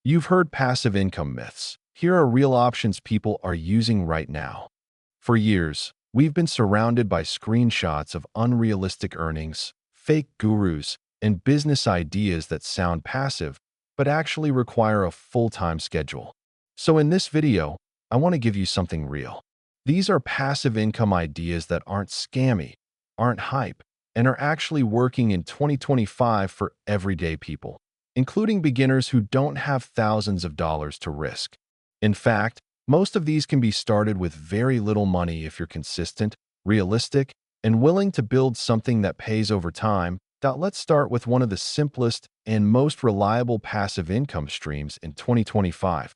You've heard passive income myths. Here are real options people are using right now. For years, we've been surrounded by screenshots of unrealistic earnings, fake gurus, and business ideas that sound passive, but actually require a full-time schedule. So in this video, I want to give you something real. These are passive income ideas that aren't scammy, aren't hype, and are actually working in 2025 for everyday people, including beginners who don't have thousands of dollars to risk. In fact, most of these can be started with very little money if you're consistent, realistic, and willing to build something that pays over time. Let's start with one of the simplest and most reliable passive income streams in 2025: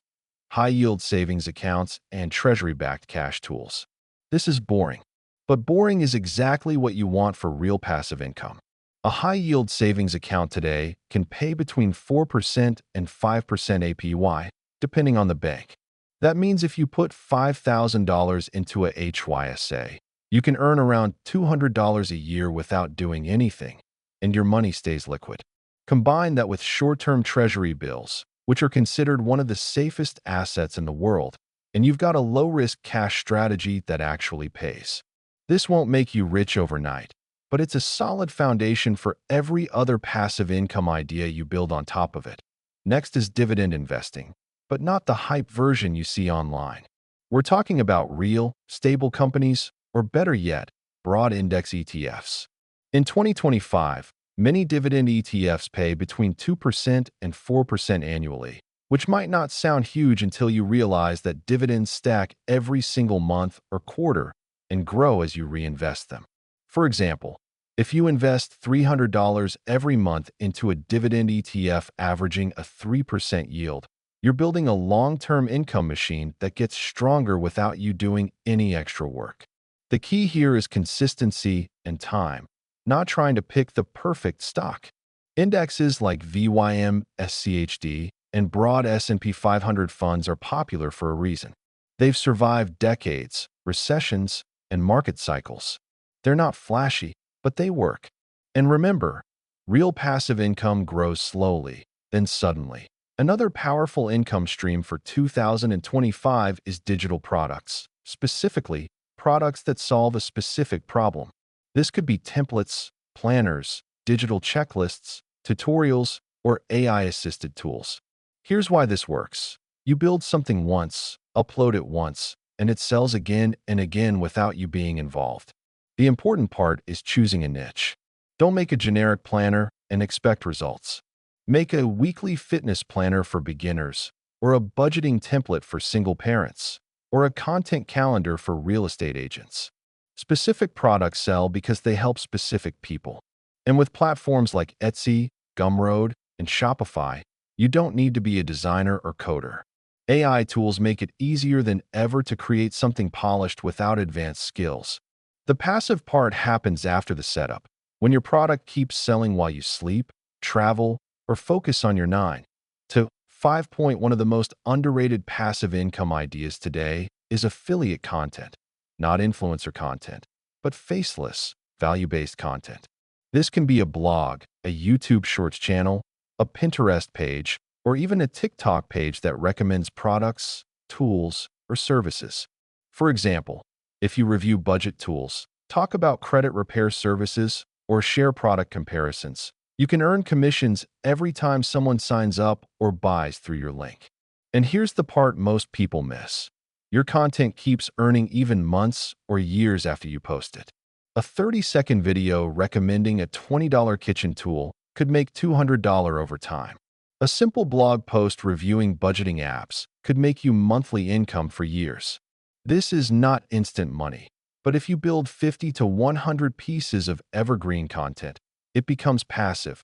high-yield savings accounts and treasury-backed cash tools. This is boring, but boring is exactly what you want for real passive income. A high-yield savings account today can pay between 4% and 5% APY, depending on the bank. That means if you put $5,000 into a HYSA, you can earn around $200 a year without doing anything, and your money stays liquid. Combine that with short-term treasury bills, which are considered one of the safest assets in the world, and you've got a low-risk cash strategy that actually pays. This won't make you rich overnight, but it's a solid foundation for every other passive income idea you build on top of it. Next is dividend investing, but not the hype version you see online. We're talking about real, stable companies, or better yet, broad index ETFs. In 2025, many dividend ETFs pay between 2% and 4% annually, which might not sound huge until you realize that dividends stack every single month or quarter and grow as you reinvest them. For example, if you invest $300 every month into a dividend ETF averaging a 3% yield, you're building a long-term income machine that gets stronger without you doing any extra work. The key here is consistency and time, not trying to pick the perfect stock. Indexes like VYM, SCHD, and broad S&P 500 funds are popular for a reason. They've survived decades, recessions, and market cycles. They're not flashy, but they work. And remember, real passive income grows slowly, then suddenly. Another powerful income stream for 2025 is digital products, specifically products that solve a specific problem. This could be templates, planners, digital checklists, tutorials, or AI-assisted tools. Here's why this works. You build something once, upload it once, and it sells again and again without you being involved. The important part is choosing a niche. Don't make a generic planner and expect results. Make a weekly fitness planner for beginners, or a budgeting template for single parents, or a content calendar for real estate agents. Specific products sell because they help specific people. And with platforms like Etsy, Gumroad, and Shopify, you don't need to be a designer or coder. AI tools make it easier than ever to create something polished without advanced skills. The passive part happens after the setup, when your product keeps selling while you sleep, travel, or focus on your 9 to 5 point. One of the most underrated passive income ideas today is affiliate content, not influencer content, but faceless, value-based content. This can be a blog, a YouTube Shorts channel, a Pinterest page, or even a TikTok page that recommends products, tools, or services. For example, if you review budget tools, talk about credit repair services, or share product comparisons, you can earn commissions every time someone signs up or buys through your link. And here's the part most people miss. Your content keeps earning even months or years after you post it. A 30-second video recommending a $20 kitchen tool could make $200 over time. A simple blog post reviewing budgeting apps could make you monthly income for years. This is not instant money, but if you build 50 to 100 pieces of evergreen content, it becomes passive.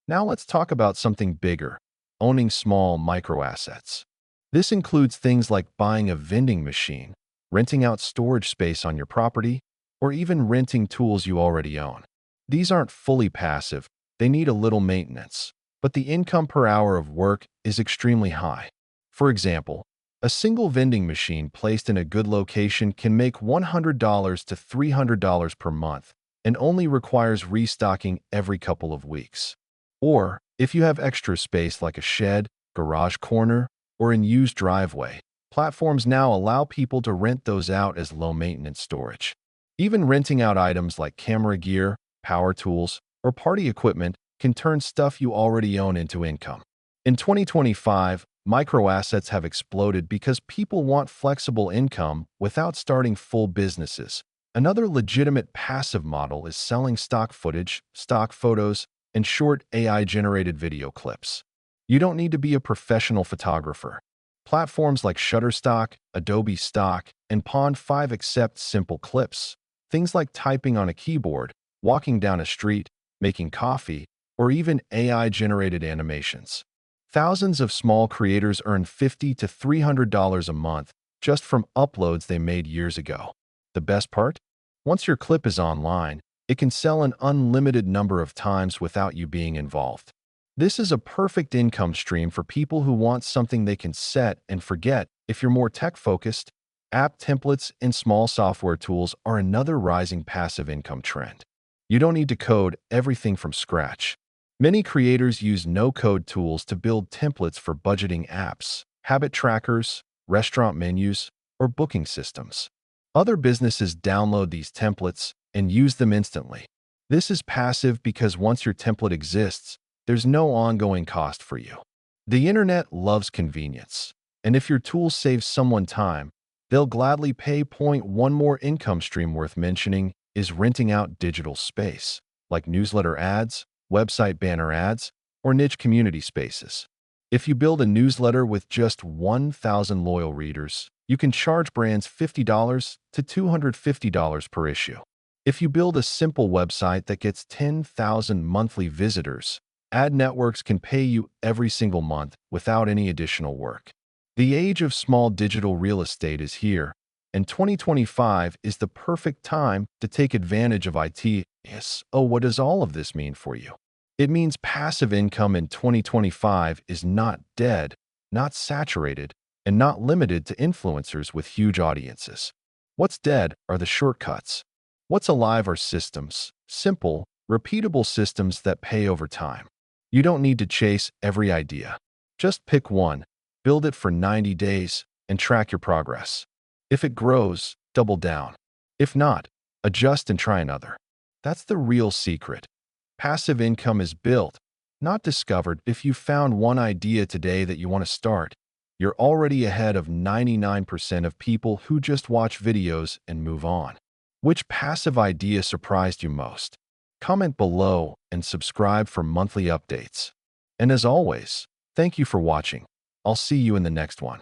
Now let's talk about something bigger: owning small micro-assets. This includes things like buying a vending machine, renting out storage space on your property, or even renting tools you already own. These aren't fully passive, they need a little maintenance, but the income per hour of work is extremely high. For example, a single vending machine placed in a good location can make $100 to $300 per month and only requires restocking every couple of weeks. Or, if you have extra space like a shed, garage corner, or in used driveway. Platforms now allow people to rent those out as low-maintenance storage. Even renting out items like camera gear, power tools, or party equipment can turn stuff you already own into income. In 2025, microassets have exploded because people want flexible income without starting full businesses. Another legitimate passive model is selling stock footage, stock photos, and short AI-generated video clips. You don't need to be a professional photographer. Platforms like Shutterstock, Adobe Stock, and Pond5 accept simple clips. Things like typing on a keyboard, walking down a street, making coffee, or even AI-generated animations. Thousands of small creators earn $50 to $300 a month just from uploads they made years ago. The best part? Once your clip is online, it can sell an unlimited number of times without you being involved. This is a perfect income stream for people who want something they can set and forget. If you're more tech-focused, app templates and small software tools are another rising passive income trend. You don't need to code everything from scratch. Many creators use no-code tools to build templates for budgeting apps, habit trackers, restaurant menus, or booking systems. Other businesses download these templates and use them instantly. This is passive because once your template exists, there's no ongoing cost for you. The internet loves convenience, and if your tool saves someone time, they'll gladly pay. One more income stream worth mentioning is renting out digital space, like newsletter ads, website banner ads, or niche community spaces. If you build a newsletter with just 1,000 loyal readers, you can charge brands $50 to $250 per issue. If you build a simple website that gets 10,000 monthly visitors, ad networks can pay you every single month without any additional work. The age of small digital real estate is here, and 2025 is the perfect time to take advantage of it. So what does all of this mean for you? It means passive income in 2025 is not dead, not saturated, and not limited to influencers with huge audiences. What's dead are the shortcuts. What's alive are systems, simple, repeatable systems that pay over time. You don't need to chase every idea. Just pick one, build it for 90 days, and track your progress. If it grows, double down. If not, adjust and try another. That's the real secret. Passive income is built, not discovered. If you found one idea today that you want to start, you're already ahead of 99% of people who just watch videos and move on. Which passive idea surprised you most? Comment below and subscribe for monthly updates. And as always, thank you for watching. I'll see you in the next one.